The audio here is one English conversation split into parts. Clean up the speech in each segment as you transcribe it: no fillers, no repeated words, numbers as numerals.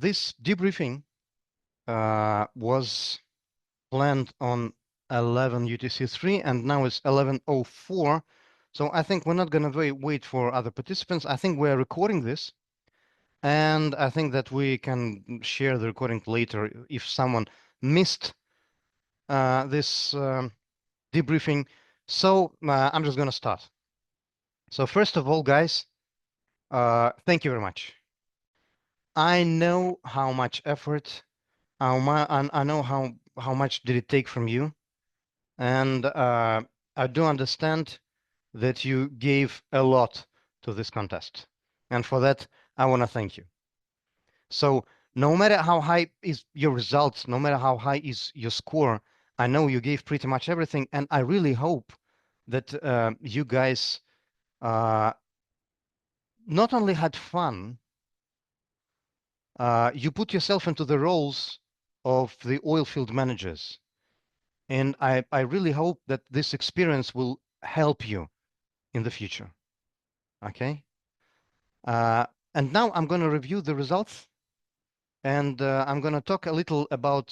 this debriefing was planned on 11 UTC3, and now it's 11:04. So I think we're not going to wait for other participants. I think we're recording this, and I think that we can share the recording later if someone missed this debriefing. So I'm just going to start. So first of all, guys, thank you very much. I know how much effort, I know how much did it take from you, and I do understand that you gave a lot to this contest, and for that I want to thank you. So no matter how high is your results, no matter how high is your score, I know you gave pretty much everything, and I really hope that you guys not only had fun, you put yourself into the roles of the oil field managers. And I really hope that this experience will help you in the future. Okay? And now I'm going to review the results. And I'm going to talk a little about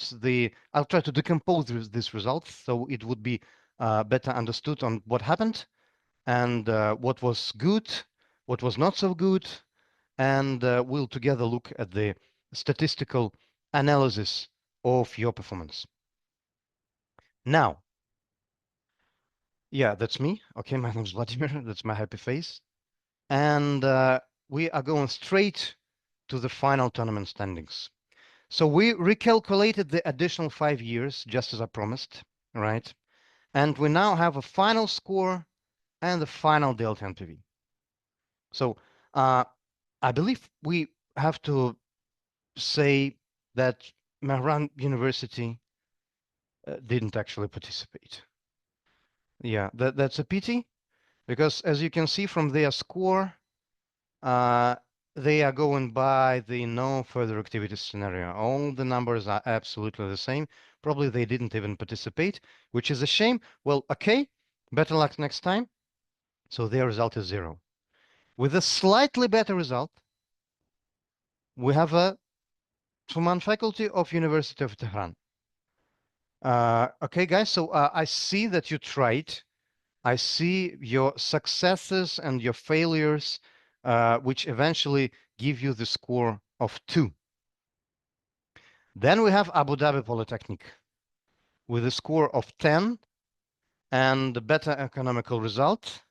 I'll try to decompose these results so it would be better understood on what happened and what was good, what was not so good, and we'll together look at the statistical analysis of your performance. Now, yeah, that's me. Okay, my name's Vladimir. That's my happy face. And we are going straight to the final tournament standings. So we recalculated the additional 5 years, just as I promised, right? And we now have a final score and the final delta NPV. So I believe we have to say that Mehran University didn't actually participate. Yeah, that's a pity, because as you can see from their score, they are going by the no further activity scenario. All the numbers are absolutely the same. Probably they didn't even participate, which is a shame. Well, okay, better luck next time. So their result is 0. With a slightly better result, we have a Tuman faculty of University of Tehran. Okay, guys, so I see that you tried. I see your successes and your failures, which eventually give you the score of 2. Then we have Abu Dhabi Polytechnic with a score of 10 and a better economical result,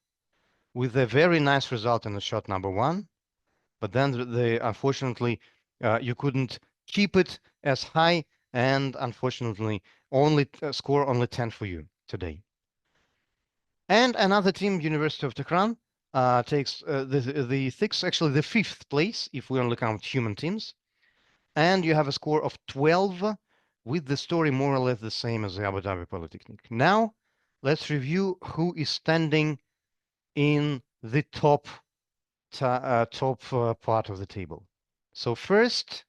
with a very nice result in the shot number 1. But then unfortunately, you couldn't keep it as high, and unfortunately, only score only 10 for you today. And another team, University of Tehran, takes the 5th place if we only count human teams. And you have a score of 12, with the story more or less the same as the Abu Dhabi Polytechnic. Now, let's review who is standing in the top part of the table. So first,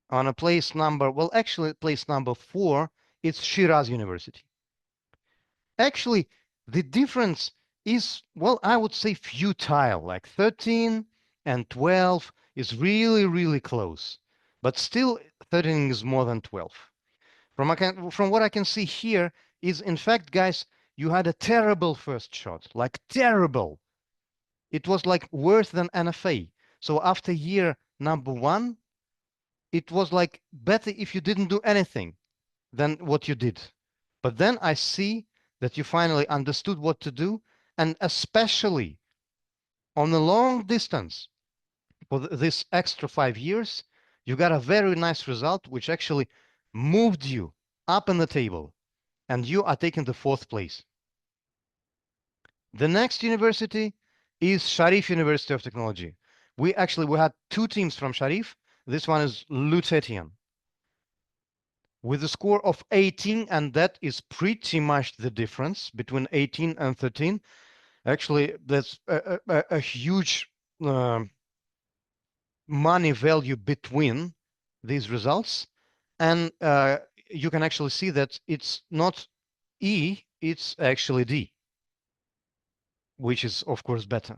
on a place number, well, actually, place number 4, it's Shiraz University. Actually, the difference is, well, I would say futile, like 13 and 12 is really, really close. But still, 13 is more than 12. From what I can see here is, in fact, guys, you had a terrible first shot, like terrible. It was like worse than NFA. So after year number 1, it was like better if you didn't do anything than what you did. But then I see that you finally understood what to do, and especially on the long distance for this extra 5 years, you got a very nice result, which actually moved you up in the table, and you are taking the 4th place. The next university is Sharif University of Technology. We had 2 teams from Sharif. This one is Lutetian, with a score of 18, and that is pretty much the difference between 18 and 13. Actually, that's a huge money value between these results. And you can actually see that it's not E, it's actually D, which is, of course, better.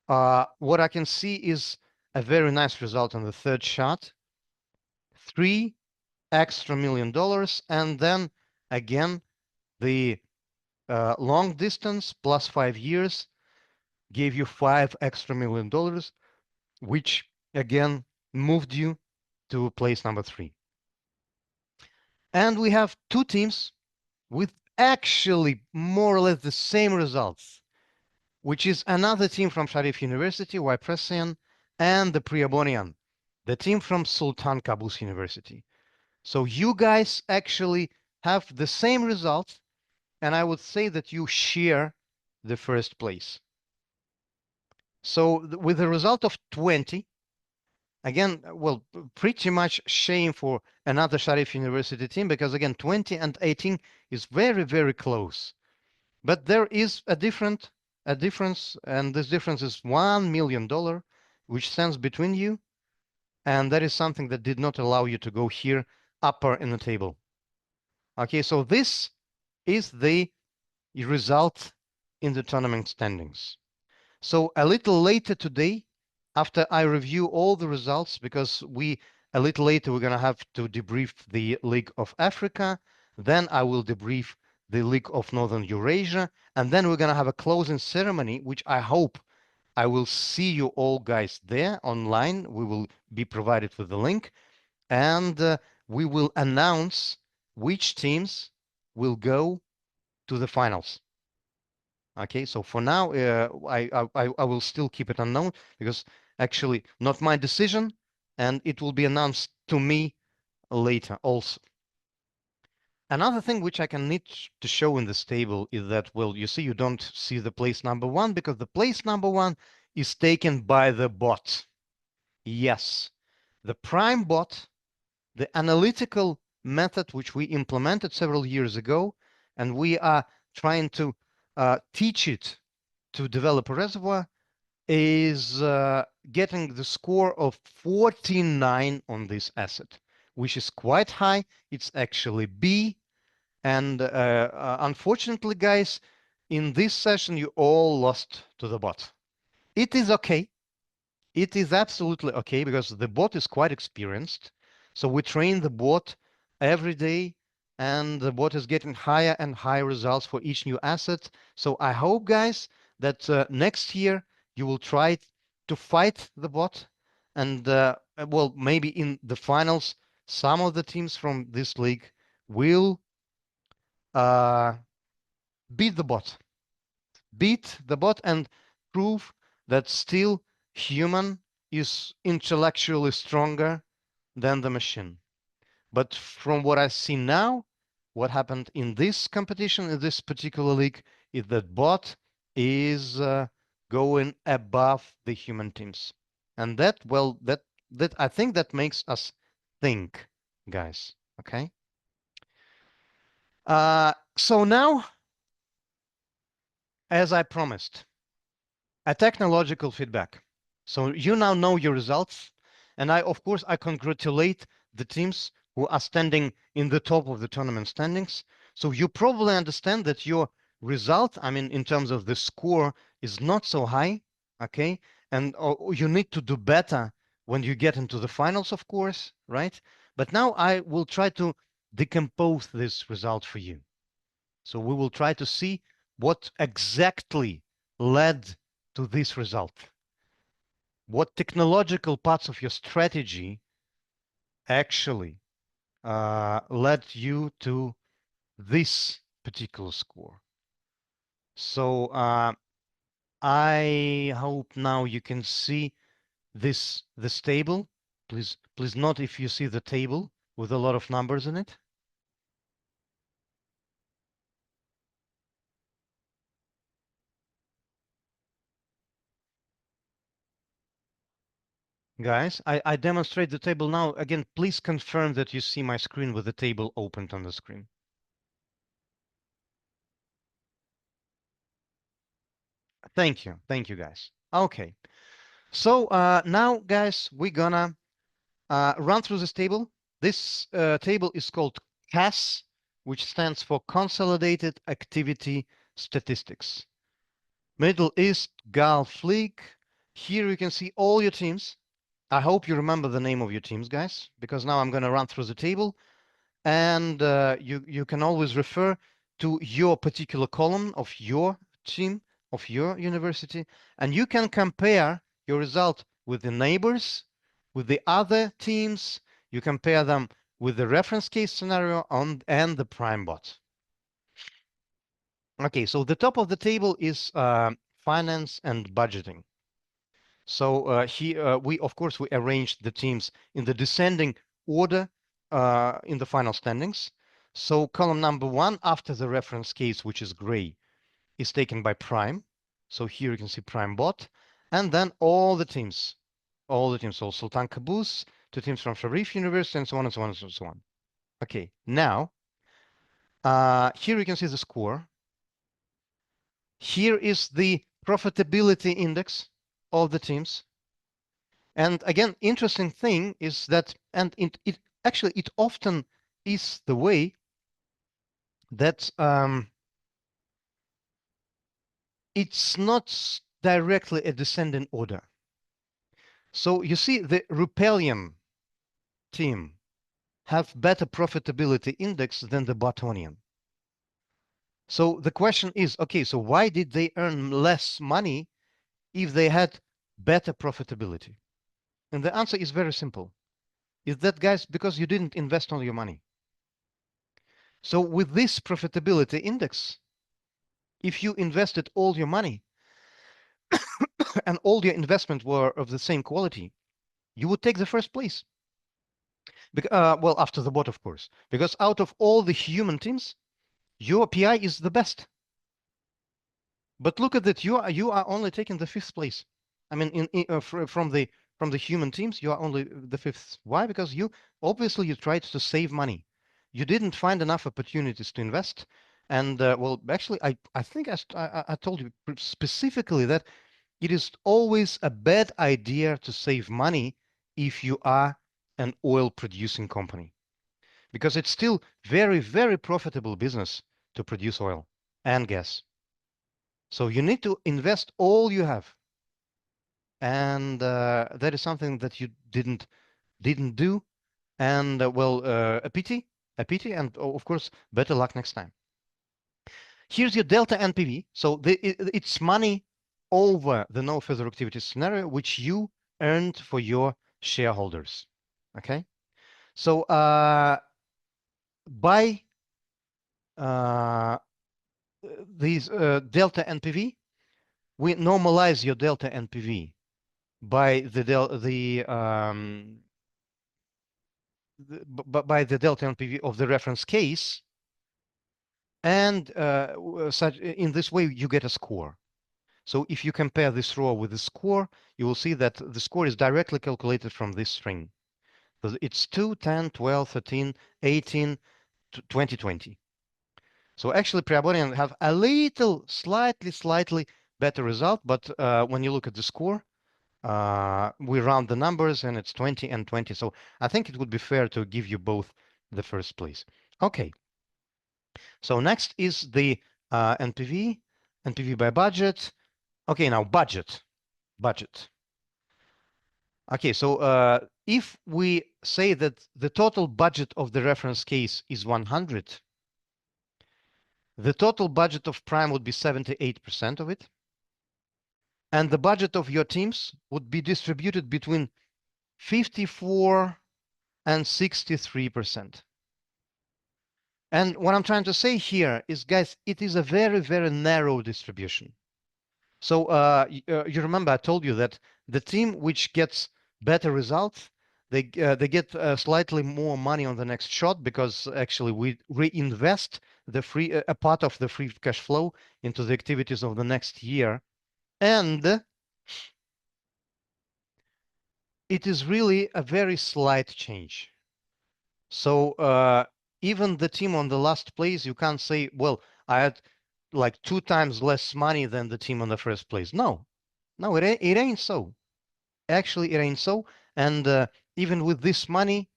What I can see is a very nice result on the third shot, $3 extra million, and then again the long distance plus 5 years gave you $5 extra million, which again moved you to place number 3. And we have two teams with actually more or less the same results, which is another team from Sharif University, Ypresian, and the Priabonian, the team from Sultan Qaboos University. So you guys actually have the same results, and I would say that you share the first place. So with a result of 20, again, well, pretty much shame for another Sharif University team, because again, 20 and 18 is very, very close. But there is a difference, and this difference is $1 million, which stands between you, and that is something that did not allow you to go here upper in the table. Okay, so this is the result in the tournament standings. So a little later today, after I review all the results, because a little later we're going to have to debrief the League of Africa, then I will debrief the League of Northern Eurasia, and then we're going to have a closing ceremony, which I hope I will see you all guys there online. We will be provided with the link, and we will announce which teams will go to the finals. Okay, so for now, I will still keep it unknown, because actually not my decision, and it will be announced to me later also. Another thing which I can need to show in this table is that, well, you see, you don't see the place number 1, because the place number 1 is taken by the bot. Yes, the prime bot, the analytical method which we implemented several years ago, and we are trying to teach it to develop a reservoir, is getting the score of 49 on this asset, which is quite high. It's actually B. And unfortunately, guys, in this session, you all lost to the bot. It is okay. It is absolutely okay, because the bot is quite experienced. So we train the bot every day, and the bot is getting higher and higher results for each new asset. So I hope, guys, that next year you will try to fight the bot, and well, maybe in the finals, some of the teams from this league will beat the bot. Beat the bot and prove that still human is intellectually stronger than the machine. But from what I see now, what happened in this competition, in this particular league, is that bot is going above the human teams. And that, well, that I think that makes us think, guys. Okay. So now, as I promised, a technological feedback. So you now know your results, and of course, I congratulate the teams who are standing in the top of the tournament standings. So you probably understand that your result, I mean, in terms of the score, is not so high, okay? And you need to do better when you get into the finals, of course, right? But now I will try to decompose this result for you. So we will try to see what exactly led to this result. What technological parts of your strategy actually led you to this particular score. So I hope now you can see this table. Please note if you see the table with a lot of numbers in it. Guys, I demonstrate the table now. Again, please confirm that you see my screen with the table opened on the screen. Thank you. Thank you, guys. Okay. So now, guys, we're gonna run through this table. This table is called CAS, which stands for Consolidated Activity Statistics. Middle East, Gulf League. Here you can see all your teams. I hope you remember the name of your teams, guys, because now I'm going to run through the table, and you can always refer to your particular column of your team, of your university, and you can compare your result with the neighbors, with the other teams. You compare them with the reference case scenario and the prime bot. Okay, so the top of the table is finance and budgeting. So we, of course, we arranged the teams in the descending order in the final standings. So column number 1 after the reference case, which is gray, is taken by prime. So here you can see prime bot, and then all the teams. So Sultan Qaboos, 2 teams from Sharif University, and so on and so on and so on. Okay, now here you can see the score. Here is the profitability index of the teams. And again, interesting thing is that, and it actually, it often is the way that it's not directly a descending order. So you see the Rupelian team have better profitability index than the Botonian. So the question is, okay, so why did they earn less money if they had better profitability? And the answer is very simple. Is that, guys, because you didn't invest all your money. So with this profitability index, if you invested all your money and all your investment were of the same quality, you would take the first place. Well, after the bot, of course, because out of all the human teams, your PI is the best. But look at that, you are only taking the 5th place. I mean, from the human teams, you are only the 5th. Why? Because you obviously you tried to save money. You didn't find enough opportunities to invest. And well, actually, I think I told you specifically that it is always a bad idea to save money if you are an oil producing company, because it's still very, very profitable business to produce oil and gas. So you need to invest all you have. And that is something that you didn't do. And well, a pity, and of course, better luck next time. Here's your delta NPV. So it's money over the no further activity scenario, which you earned for your shareholders. Okay. So by these delta NPV, we normalize your delta NPV by by the delta NPV of the reference case, and such in this way you get a score. So if you compare this row with the score, you will see that the score is directly calculated from this string. So it's 2, 10, 12, 13, 18, 20, 20. So actually, Priaborian have a little, slightly better result, but when you look at the score, we round the numbers and it's 20 and 20. So I think it would be fair to give you both the first place. Okay. So next is the NPV by budget. Okay, now budget. Okay, so if we say that the total budget of the reference case is 100, the total budget of prime would be 78% of it. And the budget of your teams would be distributed between 54 and 63%. And what I'm trying to say here is, guys, it is a very, very narrow distribution. So you remember I told you that the team which gets better results, they get slightly more money on the next shot, because actually we reinvest the a part of the free cash flow into the activities of the next year. And it is really a very slight change. So even the team on the last place, you can't say, well, I had like 2 times less money than the team on the first place. No, it ain't so. Actually, it ain't so. And even with this money,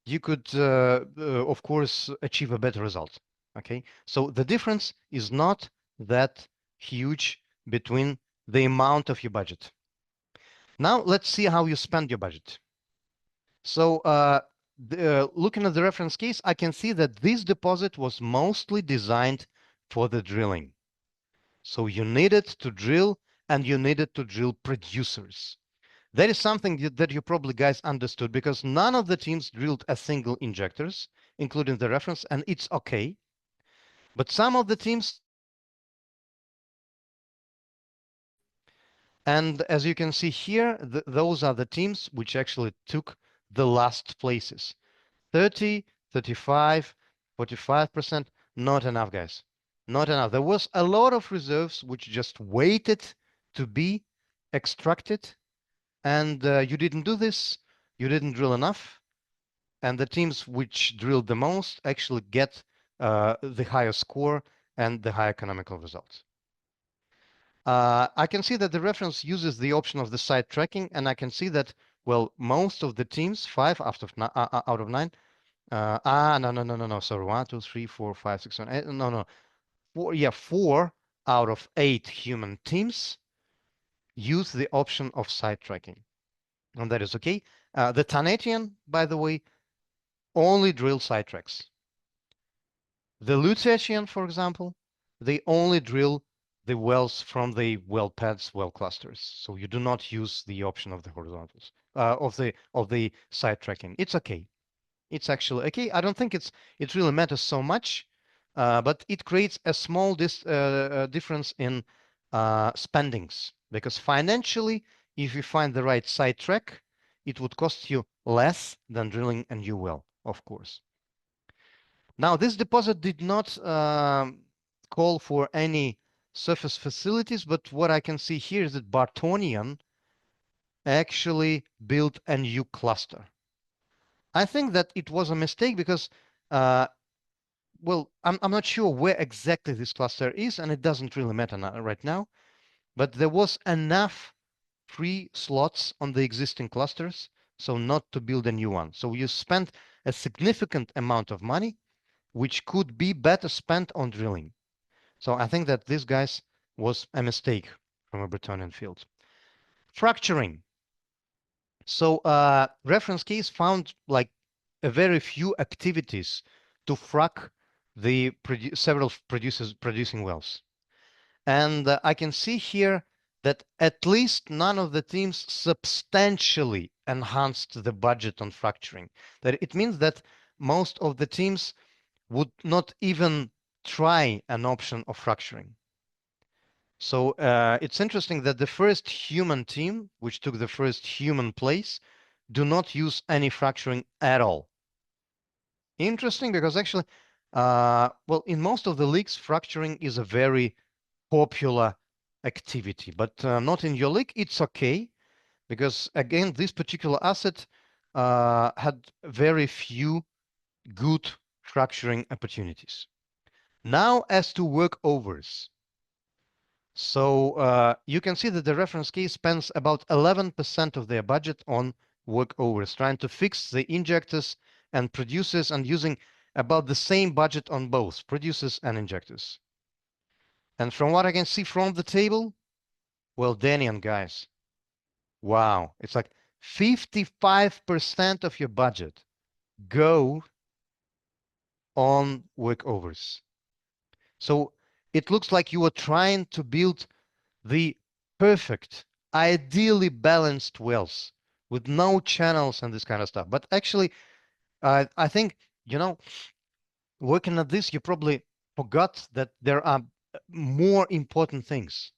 you could, of course, achieve a better result. Okay, so the difference is not that huge between the amount of your budget. Now let's see how you spend your budget. So looking at the reference case, I can see that this deposit was mostly designed for the drilling. So you needed to drill, and you needed to drill producers. That is something that you probably guys understood, because none of the teams drilled a single injectors, including the reference, and it's okay. But some of the teams, and as you can see here, those are the teams which actually took the last places. 30, 35, 45%, not enough, guys. Not enough. There was a lot of reserves which just waited to be extracted, and you didn't do this. You didn't drill enough, and the teams which drilled the most actually get the higher score and the higher economical results. I can see that the reference uses the option of the site tracking, and I can see that, well, most of the teams, 5 out of 9, no, sorry, 1, 2, 3, 4, 5, 6, 7, 8, no, 4, yeah, 4 out of 8 human teams use the option of site tracking, and that is okay. The Tanetian, by the way, only drill site tracks. The Lutetian, for example, they only drill the wells from the well pads, well clusters. So you do not use the option of the horizontals, of the site tracking. It's okay. It's actually okay. I don't think it really matters so much, but it creates a small difference in spendings, because financially, if you find the right site track, it would cost you less than drilling a new well, of course. Now, this deposit did not call for any surface facilities, but what I can see here is that Bartonian actually built a new cluster. I think that it was a mistake because, well, I'm not sure where exactly this cluster is, and it doesn't really matter right now, but there was enough free slots on the existing clusters, so not to build a new one. So you spent a significant amount of money, which could be better spent on drilling. So I think that this, guys, was a mistake from a Bretonian field. Fracturing. So reference case found like a very few activities to frack the several producing wells. And I can see here that at least none of the teams substantially enhanced the budget on fracturing. That it means that most of the teams would not even try an option of fracturing. So it's interesting that the first human team, which took the first human place, do not use any fracturing at all. Interesting, because actually, well, in most of the leagues, fracturing is a very popular activity, but not in your league. It's okay, because again, this particular asset had very few good fracturing opportunities. Now, as to workovers. So you can see that the reference case spends about 11% of their budget on workovers, trying to fix the injectors and producers, and using about the same budget on both producers and injectors. And from what I can see from the table, well, Danian, guys, wow, it's like 55% of your budget go on workovers. So it looks like you are trying to build the perfect, ideally balanced wells with no channels and this kind of stuff. But actually, I think, working at this, you probably forgot that there are more important things.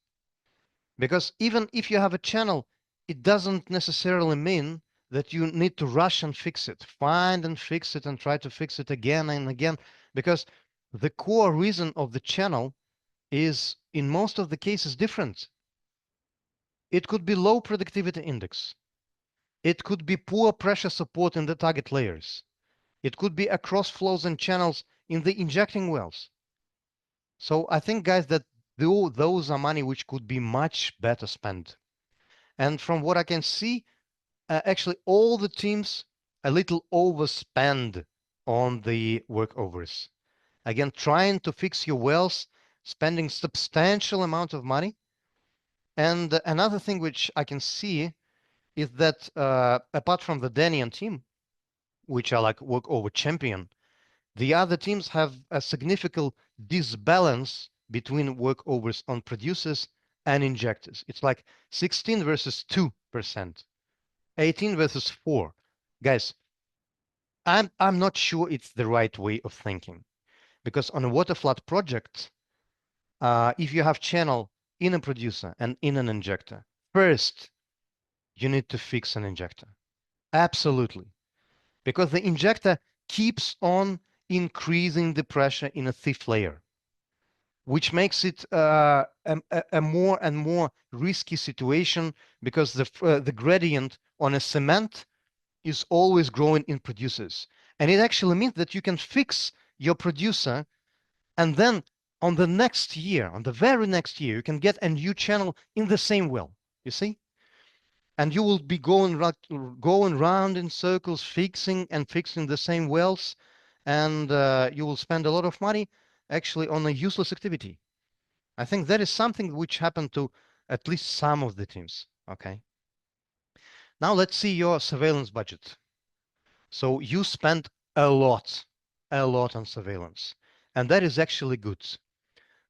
Because even if you have a channel, it doesn't necessarily mean that you need to rush and fix it. Find and fix it and try to fix it again and again. Because the core reason of the channel is, in most of the cases, different. It could be low productivity index. It could be poor pressure support in the target layers. It could be across flows and channels in the injecting wells. So I think, guys, that those are money which could be much better spent. And from what I can see, actually all the teams a little overspend on the workovers. Again, trying to fix your wells, spending substantial amount of money. And another thing which I can see is that apart from the Danian team, which are like workover champion, the other teams have a significant disbalance between workovers on producers and injectors. It's like 16 versus 2%, 18 versus 4. Guys, I'm not sure it's the right way of thinking, because on a water flood project, if you have channel in a producer and in an injector, first you need to fix an injector. Absolutely. Because the injector keeps on increasing the pressure in a thief layer, which makes it a more and more risky situation, because the gradient on a cement is always growing in producers. And it actually means that you can fix your producer, and then on the next year, on the very next year, you can get a new channel in the same well, you see? And you will be going round in circles, fixing the same wells, and you will spend a lot of money actually on a useless activity. I think that is something which happened to at least some of the teams. Okay. Now let's see your surveillance budget. So you spent a lot on surveillance, and that is actually good.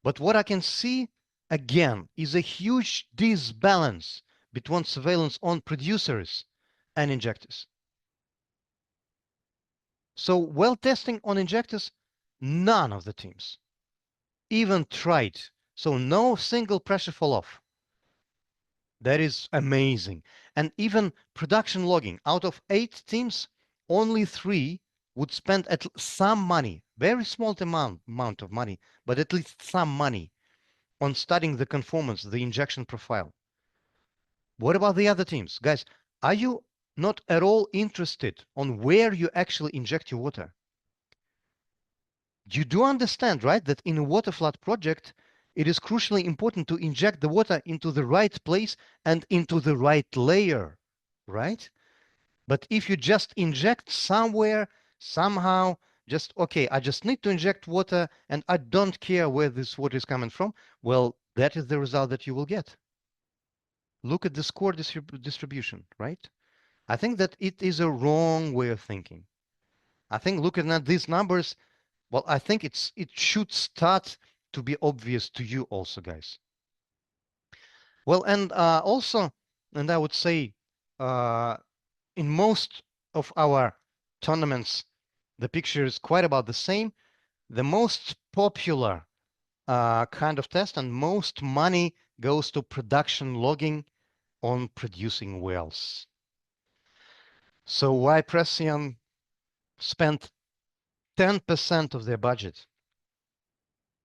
But what I can see again is a huge disbalance between surveillance on producers and injectors. So well testing on injectors, none of the teams even tried. So no single pressure fall off. That is amazing. And even production logging, out of 8 teams, only 3 would spend some money, very small amount of money, but at least some money on studying the conformance, the injection profile. What about the other teams? Guys, are you not at all interested on where you actually inject your water? You do understand, right, that in a water flood project, it is crucially important to inject the water into the right place and into the right layer, right? But if you just inject somewhere, somehow, just, okay, I just need to inject water and I don't care where this water is coming from, well, that is the result that you will get. Look at the score distribution, right? I think that it is a wrong way of thinking. I think looking at these numbers, well, I think it should start to be obvious to you also, guys. Well, and also, and I would say, in most of our tournaments, the picture is quite about the same. The most popular kind of test and most money goes to production logging on producing wells. So why Presian spent 10% of their budget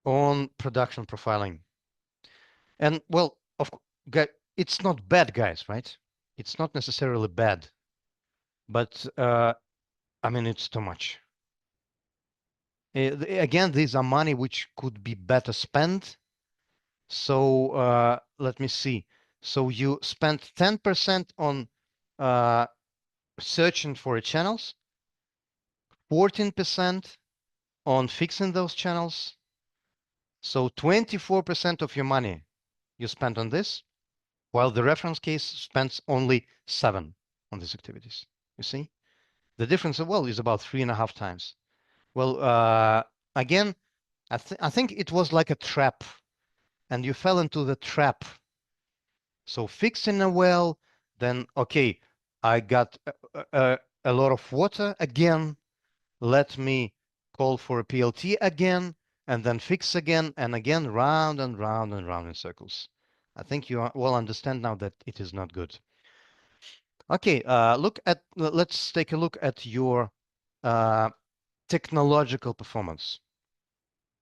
on production profiling? And well, it's not bad, guys, right? It's not necessarily bad, but I mean, it's too much. Again, these are money which could be better spent. So let me see. So you spent 10% on searching for channels, 14% on fixing those channels. So 24% of your money you spent on this, while the reference case spends only 7 on these activities. You see? The difference, well, is about 3.5 times. Well, again, I think it was like a trap, and you fell into the trap. So fixing a well, then, okay, I got a lot of water again. Let me call for a PLT again, and then fix again, and again, round and round and round in circles. I think you well understand now that it is not good. Okay, let's take a look at your technological performance.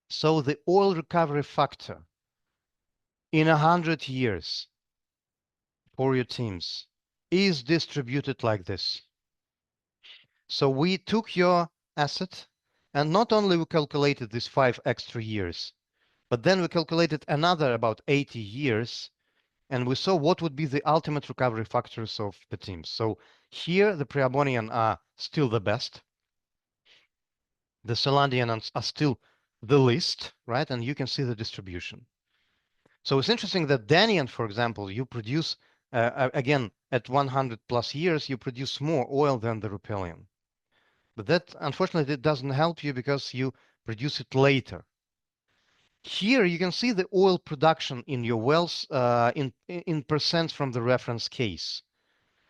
So the oil recovery factor in 100 years for your teams is distributed like this. So we took your asset, and not only we calculated these 5 extra years, but then we calculated another about 80 years, and we saw what would be the ultimate recovery factors of the teams. So here the Preabonian are still the best. The Solandians are still the least, right? And you can see the distribution. So it's interesting that Danian, for example, you produce Again, at 100 plus years, you produce more oil than the riparian. But that, unfortunately, it doesn't help you because you produce it later. Here you can see the oil production in your wells in percent from the reference case.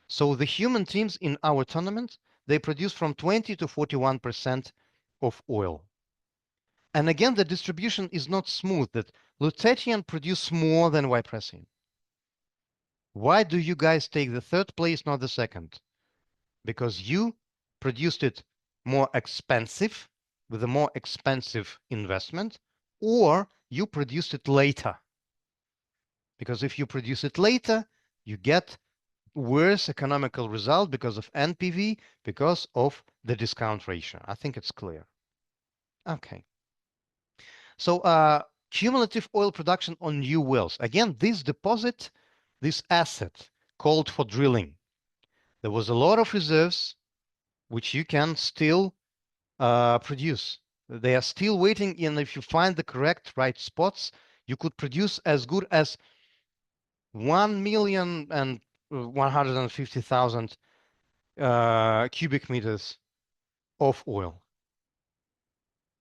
So the human teams in our tournament, they produce from 20 to 41% of oil. And again, the distribution is not smooth, that Lutetian produce more than Ypresian. Why do you guys take the third place, not the second? Because you produced it more expensive, with a more expensive investment, or you produced it later. Because if you produce it later, you get worse economical result because of NPV, because of the discount ratio. I think it's clear. Okay. So cumulative oil production on new wells. Again, this deposit, this asset called for drilling. There was a lot of reserves which you can still produce. They are still waiting, and if you find the correct right spots, you could produce as good as 1,150,000 cubic meters of oil.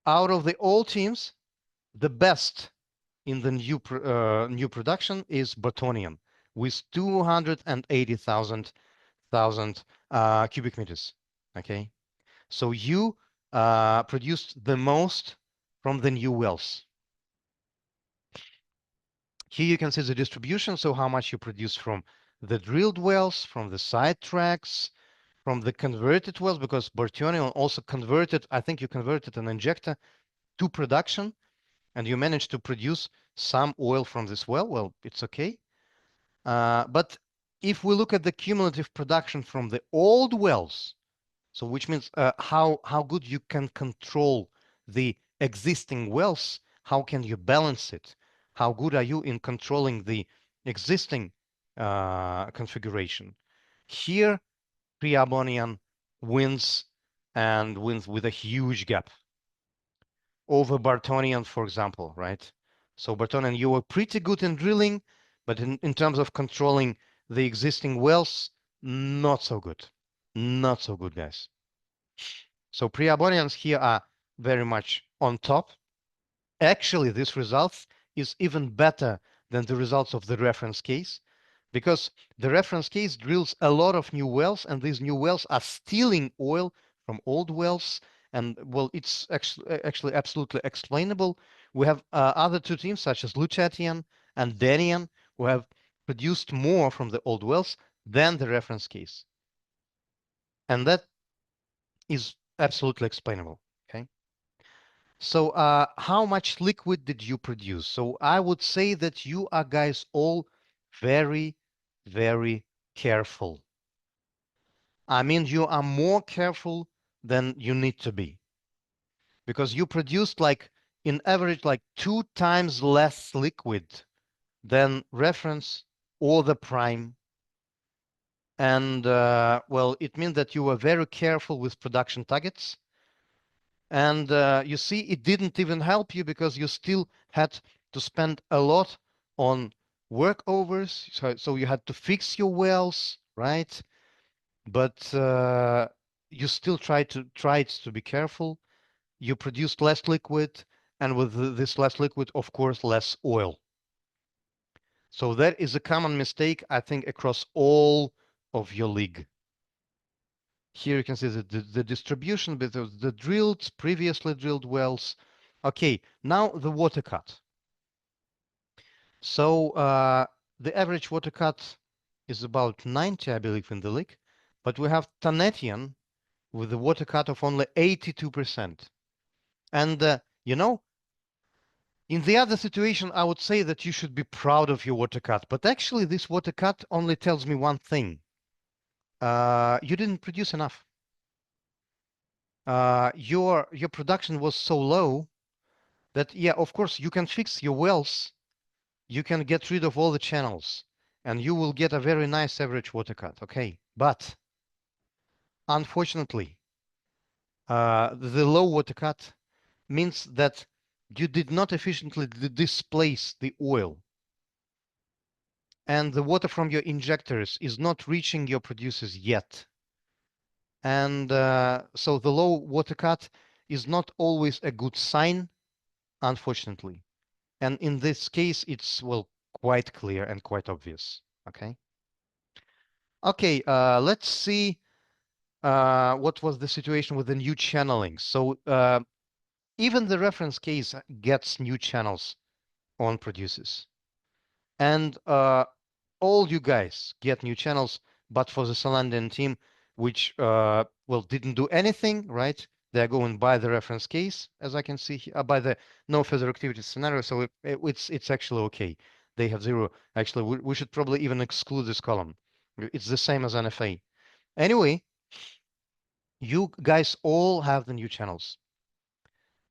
Out of the all teams, the best in the new production is Bertonian with 280,000 cubic meters. Okay, so you produced the most from the new wells. Here you can see the distribution, so how much you produce from the drilled wells, from the side tracks, from the converted wells, because Bertonian also converted, I think you converted an injector to production, and you managed to produce some oil from this well. Well, it's okay. But if we look at the cumulative production from the old wells, so which means how good you can control the existing wells, how can you balance it? How good are you in controlling the existing configuration? Here, Priabonian wins, and wins with a huge gap over Bartonian, for example, right? So Bartonian, you were pretty good in drilling, but in terms of controlling the existing wells, not so good. Not so good, guys. So Priabonians here are very much on top. Actually, this results is even better than the results of the reference case, because the reference case drills a lot of new wells, and these new wells are stealing oil from old wells. And well, it's actually absolutely explainable. We have other two teams such as Luchatian and Danian who have produced more from the old wells than the reference case. And that is absolutely explainable. Okay. So how much liquid did you produce? So I would say that you are guys all very, very careful. I mean, you are more careful than you need to be, because you produced like in average like 2 times less liquid than reference or the prime. And well, it means that you were very careful with production targets. And you see, it didn't even help you because you still had to spend a lot on workovers. So you had to fix your wells, right? But you still tried to be careful. You produced less liquid, and with this less liquid, of course, less oil. So that is a common mistake, I think, across all of your league. Here you can see the distribution between the drilled, previously drilled wells. Okay, now the water cut. So the average water cut is about 90, I believe, in the league. But we have Tanetian with a water cut of only 82%. And, you know, in the other situation, I would say that you should be proud of your water cut. But actually, this water cut only tells me one thing. You didn't produce enough. Your production was so low that, yeah, of course, you can fix your wells. You can get rid of all the channels, and you will get a very nice average water cut. Okay, but unfortunately, the low water cut means that you did not efficiently displace the oil. and the water from your injectors is not reaching your producers yet. And so the low water cut is not always a good sign, unfortunately. And in this case, it's, well, quite clear and quite obvious. Okay. Okay, let's see what was the situation with the new channeling. So even the reference case gets new channels on producers. And all you guys get new channels, but for the Solandian team, which, well, didn't do anything, right? They're going by the reference case, as I can see here, by the no further activity scenario. So it's actually okay. They have zero. Actually, we should probably even exclude this column. It's the same as NFA. Anyway, you guys all have the new channels.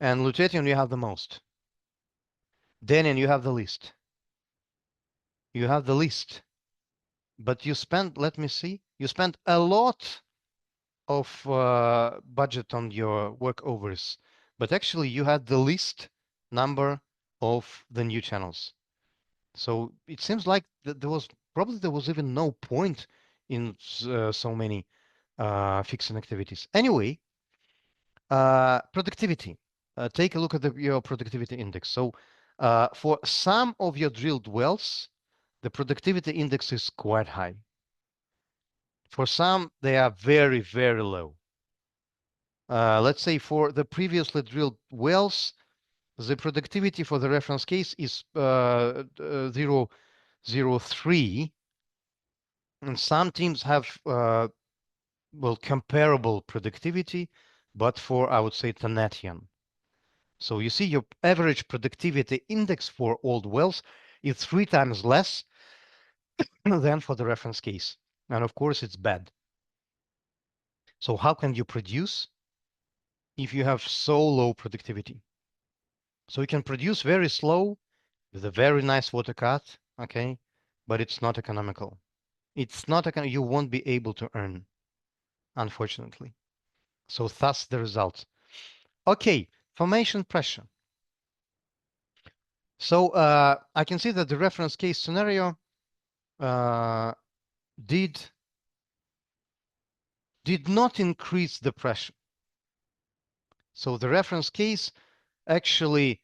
And Lutetium, you have the most. Danian, you have the least. You have the least. But you spent, let me see, you spent a lot of budget on your workovers, but actually you had the least number of the new channels. So it seems like there was even no point in so many fixing activities. Anyway, productivity. Take a look at your productivity index. So for some of your drilled wells, the productivity index is quite high. For some, they are very, very low. Let's say for the previously drilled wells, the productivity for the reference case is 0.03, and some teams have well, comparable productivity, but for, I would say, Tanatian. So you see your average productivity index for old wells is 3 times less than for the reference case. And of course, it's bad. So how can you produce if you have so low productivity? So you can produce very slow with a very nice water cut, okay, but it's not economical. It's not you won't be able to earn, unfortunately. So thus the result. Okay, formation pressure. So I can see that the reference case scenario uh, did not increase the pressure. So the reference case actually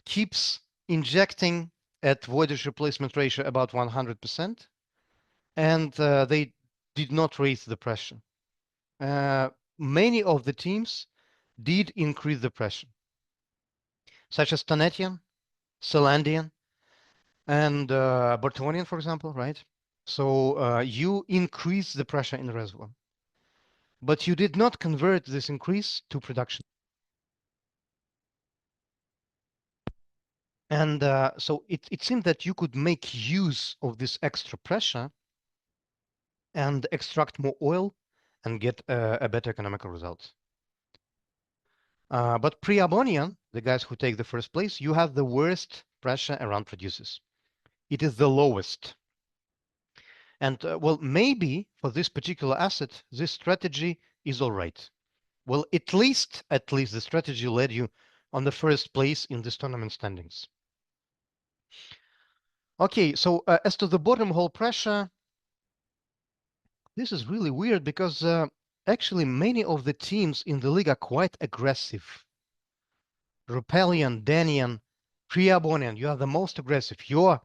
keeps injecting at voidage replacement ratio about 100%, and they did not raise the pressure. Many of the teams did increase the pressure, such as Tanetian, Solandian, and Bartonian, for example, right? So you increase the pressure in the reservoir, but you did not convert this increase to production. And so it seemed that you could make use of this extra pressure and extract more oil and get a better economical result. But pre-Ammonian, the guys who take the first place, you have the worst pressure around producers. It is the lowest. And well, maybe for this particular asset, this strategy is all right. Well, at least the strategy led you on the first place in this tournament standings. Okay, so as to the bottom hole pressure, this is really weird because actually many of the teams in the league are quite aggressive. Rupelian, Danian, Priabonian, you are the most aggressive. Your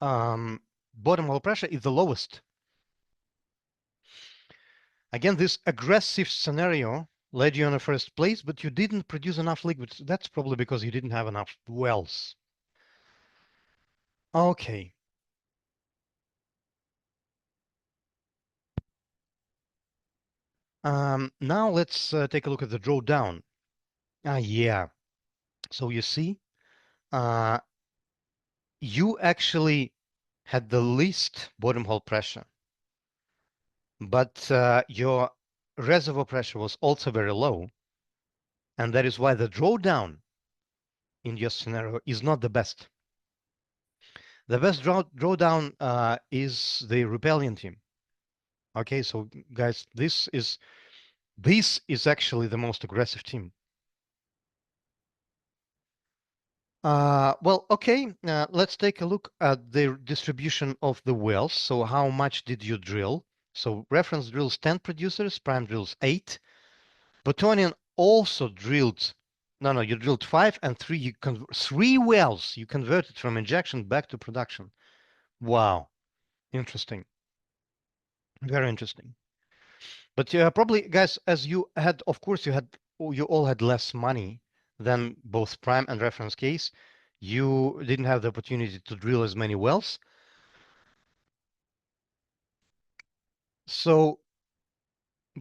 bottom hole pressure is the lowest. Again, this aggressive scenario led you in the first place, but you didn't produce enough liquids. That's probably because you didn't have enough wells. Okay. Now let's take a look at the drawdown. Yeah. So you see, you actually had the least bottom hole pressure, but your reservoir pressure was also very low. And that is why the drawdown in your scenario is not the best. The best drawdown is the Rebellion team. Okay, so guys, this is actually the most aggressive team. Well, okay, let's take a look at the distribution of the wells. So how much did you drill? So reference drills 10 producers, prime drills 8. Botonian also drilled, no, you drilled 5 and 3, 3 wells you converted from injection back to production. Wow, interesting, very interesting. But probably, guys, as you had, of course, you all had less money than both prime and reference case. You didn't have the opportunity to drill as many wells. So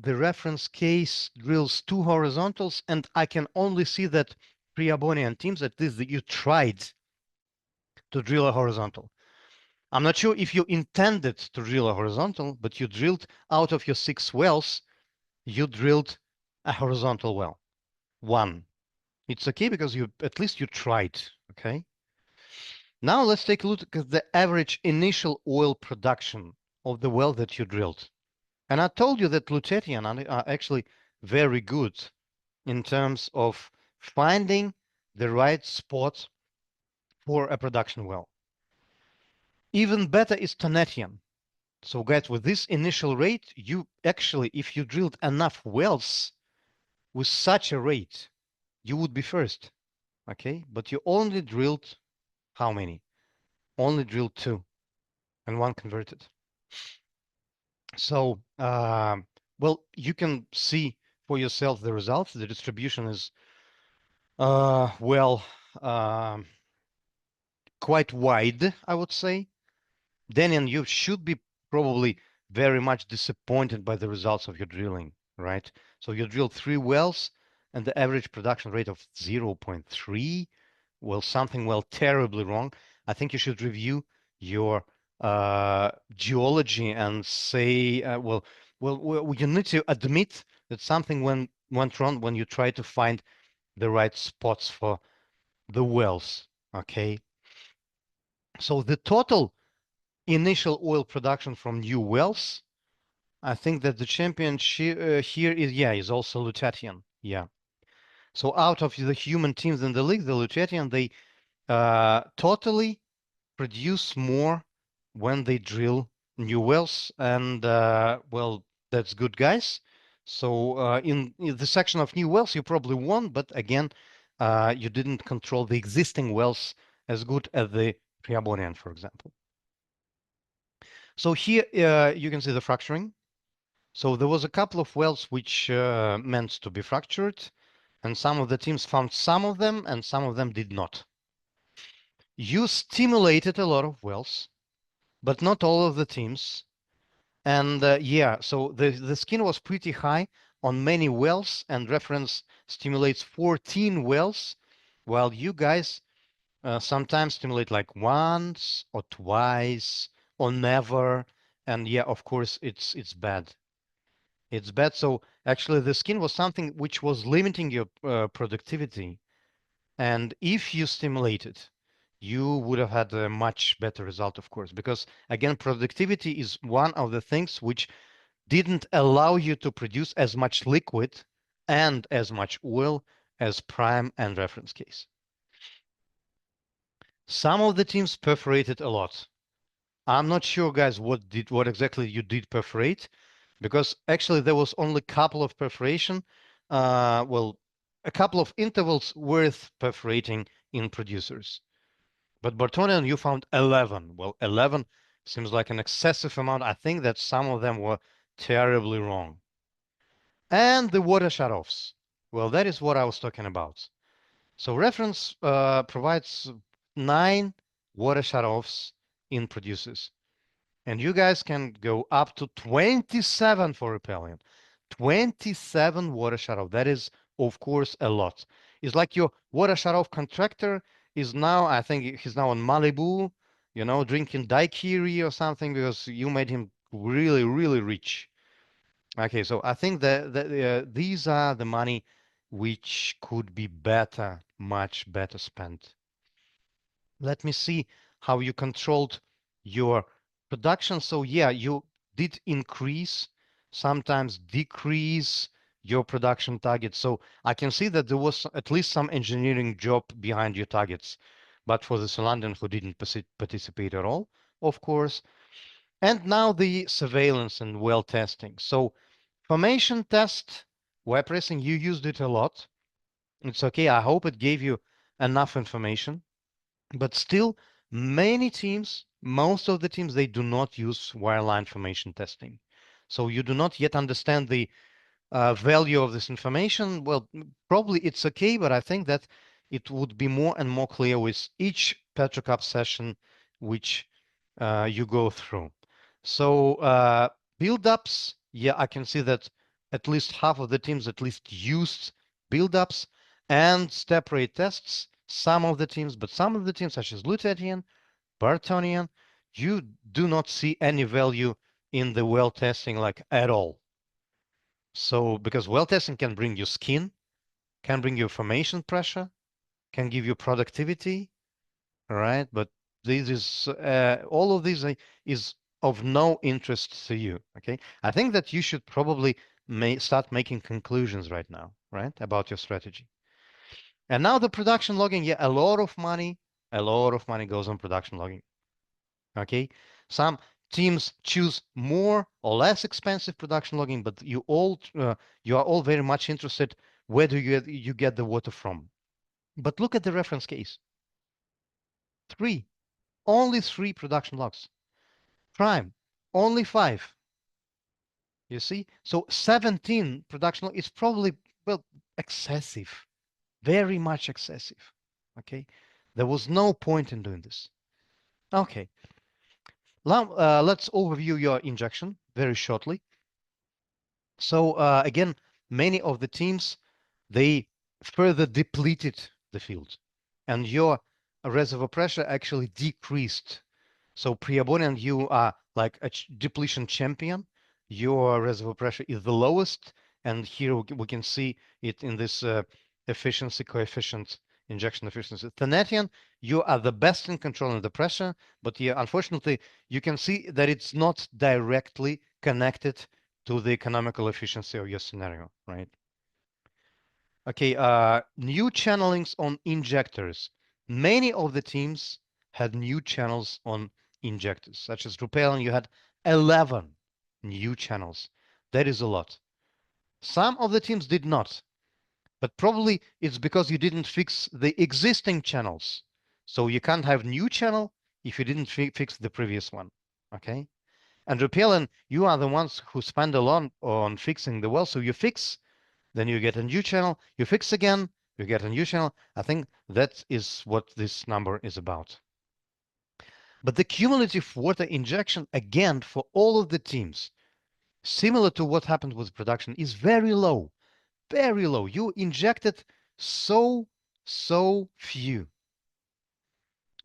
the reference case drills 2 horizontals, and I can only see that pre-Abonian teams, at least that you tried to drill a horizontal. I'm not sure if you intended to drill a horizontal, but you drilled out of your 6 wells, you drilled a horizontal well, 1. It's okay because at least you tried, okay? Now let's take a look at the average initial oil production of the well that you drilled. And I told you that Lutetian are actually very good in terms of finding the right spot for a production well. Even better is Tonetian. So guys, with this initial rate, you actually, if you drilled enough wells with such a rate, you would be first, okay? But you only drilled how many? Only drilled 2 and 1 converted. So, well, you can see for yourself the results. The distribution is, well, quite wide, I would say. Daniel, you should be probably very much disappointed by the results of your drilling, right? So you drilled 3 wells and the average production rate of 0.3. Well, something terribly wrong. I think you should review your geology and say, well, you need to admit that something went wrong when you try to find the right spots for the wells, okay? So the total initial oil production from new wells, I think that the champion here is also Lutetian. Yeah. So out of the human teams in the league, the Lutetian, they totally produce more when they drill new wells. And well, that's good, guys. So in the section of new wells, you probably won, but again, you didn't control the existing wells as good as the Priabonian, for example. So here you can see the fracturing. So there was a couple of wells which meant to be fractured, and some of the teams found some of them, and some of them did not. You stimulated a lot of wells, but not all of the teams. And yeah, so the skin was pretty high on many wells, and reference stimulates 14 wells, while you guys sometimes stimulate like once or twice or never. And yeah, of course, it's bad. It's bad. So actually, the skin was something which was limiting your productivity. And if you stimulated, you would have had a much better result, of course, because again, productivity is one of the things which didn't allow you to produce as much liquid and as much oil as prime and reference case. Some of the teams perforated a lot. I'm not sure, guys, what exactly you did perforate, because actually there was only a couple of perforation, well, a couple of intervals worth perforating in producers. But Bartonian, you found 11. Well, 11 seems like an excessive amount. I think that some of them were terribly wrong. And the water shutoffs. Well, that is what I was talking about. So reference provides 9 water shutoffs in producers. And you guys can go up to 27 for repelling. 27 water shutoff. That is, of course, a lot. It's like your water shutoff contractor is now, I think he's now on Malibu, you know, drinking daiquiri or something because you made him really, really rich. Okay, so I think that these are the money which could be better, much better spent. Let me see how you controlled your production. So yeah, you did increase, sometimes decrease your production targets. So I can see that there was at least some engineering job behind your targets, but for the Solandian who didn't participate at all, of course. And now the surveillance and well testing. So formation test, web pressing, you used it a lot. It's okay. I hope it gave you enough information, but still many teams, most of the teams, they do not use wireline formation testing. So you do not yet understand the value of this information. Well, probably it's okay, but I think that it would be more and more clear with each PetroCup session which you go through. So build-ups, yeah, I can see that at least half of the teams at least used build-ups and step rate tests. Some of the teams, but some of the teams such as Lutetian, Bartonian, you do not see any value in the well testing like at all. So because well testing can bring you skin, can bring you formation pressure, can give you productivity, all right? But this is all of this is of no interest to you, okay? I think that you should probably start making conclusions right now, right, about your strategy. And now the production logging, yeah, a lot of money goes on production logging, okay? Some teams choose more or less expensive production logging, but you are all very much interested where do you get the water from. But look at the reference case. Only three production logs. Prime, only 5. You see? So 17 production log is probably, well, excessive, very much excessive. Okay? There was no point in doing this. Okay. Now, let's overview your injection very shortly. So again, many of the teams, they further depleted the field, and your reservoir pressure actually decreased. So pre-abundant, you are like a depletion champion. Your reservoir pressure is the lowest, and here we can see it in this efficiency coefficient, injection efficiency. Thanetian, you are the best in controlling the pressure, but yeah, unfortunately, you can see that it's not directly connected to the economical efficiency of your scenario, right? Okay, new channelings on injectors. Many of the teams had new channels on injectors, such as Rupel, you had 11 new channels. That is a lot. Some of the teams did not, but probably it's because you didn't fix the existing channels. So you can't have new channel if you didn't fix the previous one, okay? And Rupel, you are the ones who spend a lot on fixing the well, so you fix, then you get a new channel, you fix again, you get a new channel. I think that is what this number is about. But the cumulative water injection, again, for all of the teams, similar to what happened with production, is very low, very low. You injected so few.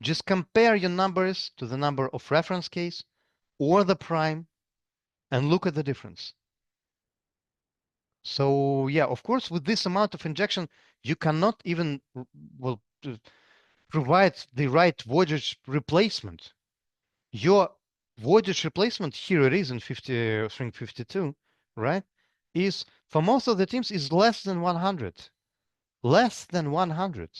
Just compare your numbers to the number of reference case or the prime and look at the difference. So yeah, of course, with this amount of injection, you cannot even well provide the right voltage replacement. Your voltage replacement, here it is in string 52, right? Is for most of the teams is less than 100. Less than 100.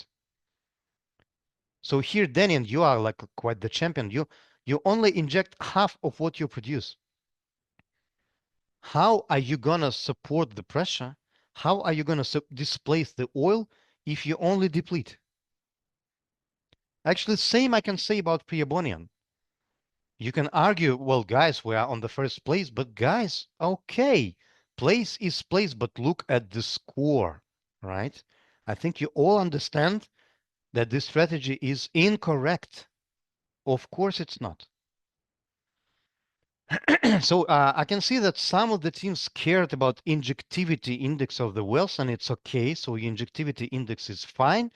So here, Daniel, you are like quite the champion. You only inject half of what you produce. How are you gonna support the pressure? How are you gonna displace the oil if you only deplete? Actually, same I can say about Priabonian. You can argue, well, guys, we are on the first place, but guys, okay, place is place, but look at the score, right? I think you all understand that this strategy is incorrect. Of course it's not. So I can see that some of the teams cared about injectivity index of the wells, and it's okay. So your injectivity index is fine,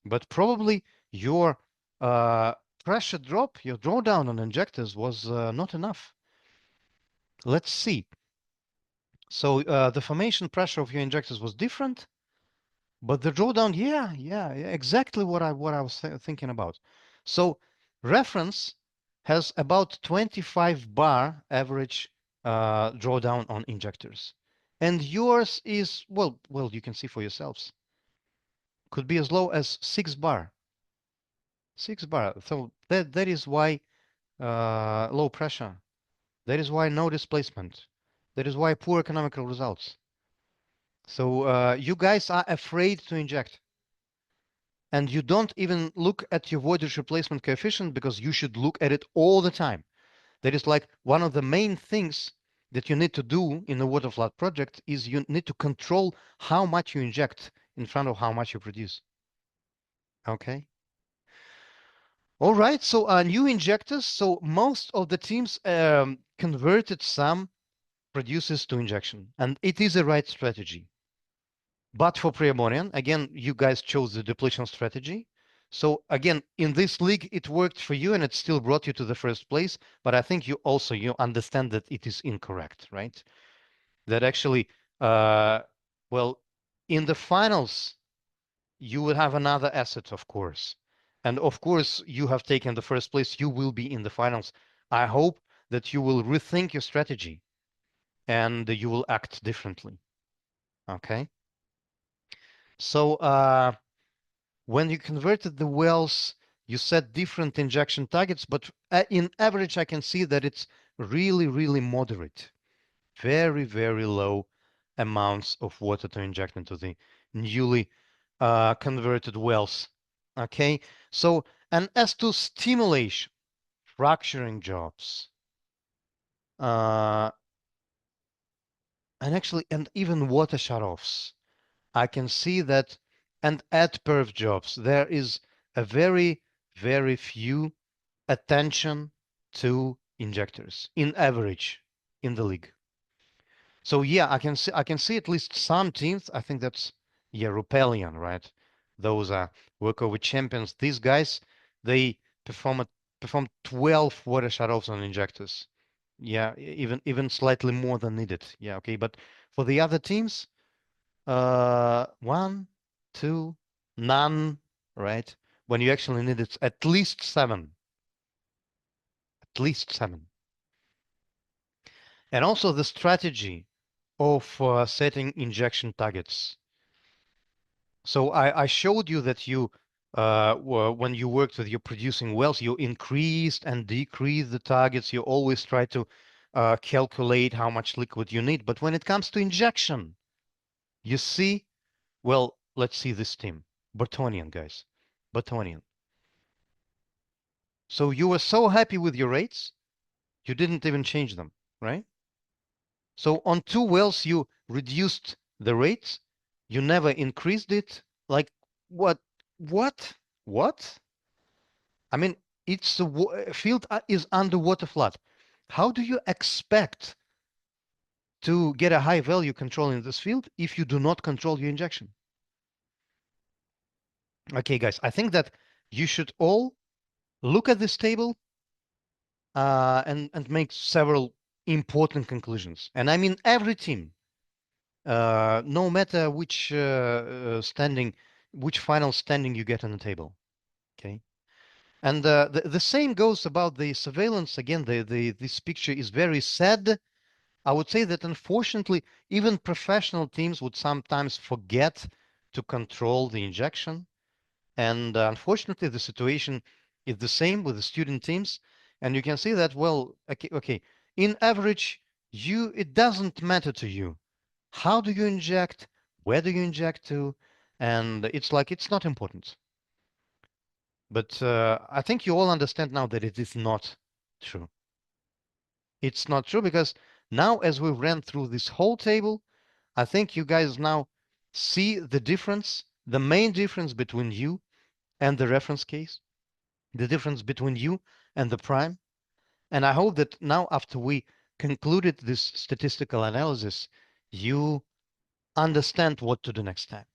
but probably your pressure drop, your drawdown on injectors was not enough. Let's see. So the formation pressure of your injectors was different, but the drawdown, yeah, exactly what I was thinking about. So reference has about 25 bar average drawdown on injectors. And yours is, well, you can see for yourselves. Could be as low as 6 bar. 6 bar. So that is why low pressure. That is why no displacement. That is why poor economical results. So you guys are afraid to inject. And you don't even look at your voidage replacement coefficient because you should look at it all the time. That is like one of the main things that you need to do in a water flood project is you need to control how much you inject in front of how much you produce. Okay. All right. So new injectors. So most of the teams converted some producers to injection, and it is a right strategy. But for pre-ammonium, again, you guys chose the depletion strategy. So again, in this league, it worked for you and it still brought you to the first place. But I think you also you understand that it is incorrect, right? That actually, uh, well, in the finals, you will have another asset, of course. And of course, you have taken the first place. You will be in the finals. I hope that you will rethink your strategy and you will act differently. Okay. So when you converted the wells, you set different injection targets, but in average, I can see that it's really, really moderate. Very, very low amounts of water to inject into the newly converted wells. Okay, so, and as to stimulation, fracturing jobs, uh, and even water shutoffs, I can see that, and at perf jobs, there is a very, very few attention to injectors in average in the league. So yeah, I can see at least some teams. I think that's yeah, Rupelian, right? Those are workover champions. These guys, they perform perform 12 water shutoffs on injectors. Yeah, even slightly more than needed. Yeah, okay. But for the other teams, one, two, none, right? When you actually need it at least seven, at least seven. And also the strategy of setting injection targets. So I showed you that you, when you worked with your producing wells, you increased and decreased the targets. You always try to calculate how much liquid you need. But when it comes to injection, you see, well, let's see this team. Bertonian, guys. Bertonian. So you were so happy with your rates, you didn't even change them, right? So on 2 wells, you reduced the rates. You never increased it. Like what? What? What? I mean, it's the field is underwater flood. How do you expect to get a high value control in this field if you do not control your injection? Okay, guys, I think that you should all look at this table and make several important conclusions. And I mean every team, no matter which standing, which final standing you get on the table. Okay. And the same goes about the surveillance. Again, this picture is very sad. I would say that unfortunately, even professional teams would sometimes forget to control the injection. And unfortunately, the situation is the same with the student teams. And you can see that, well, okay, in average, it doesn't matter to you. How do you inject? Where do you inject to? And it's like, it's not important. But I think you all understand now that it is not true. It's not true because now as we ran through this whole table, I think you guys now see the difference, the main difference between you and the reference case, the difference between you and the prime. And I hope that now after we concluded this statistical analysis, you understand what to do next time.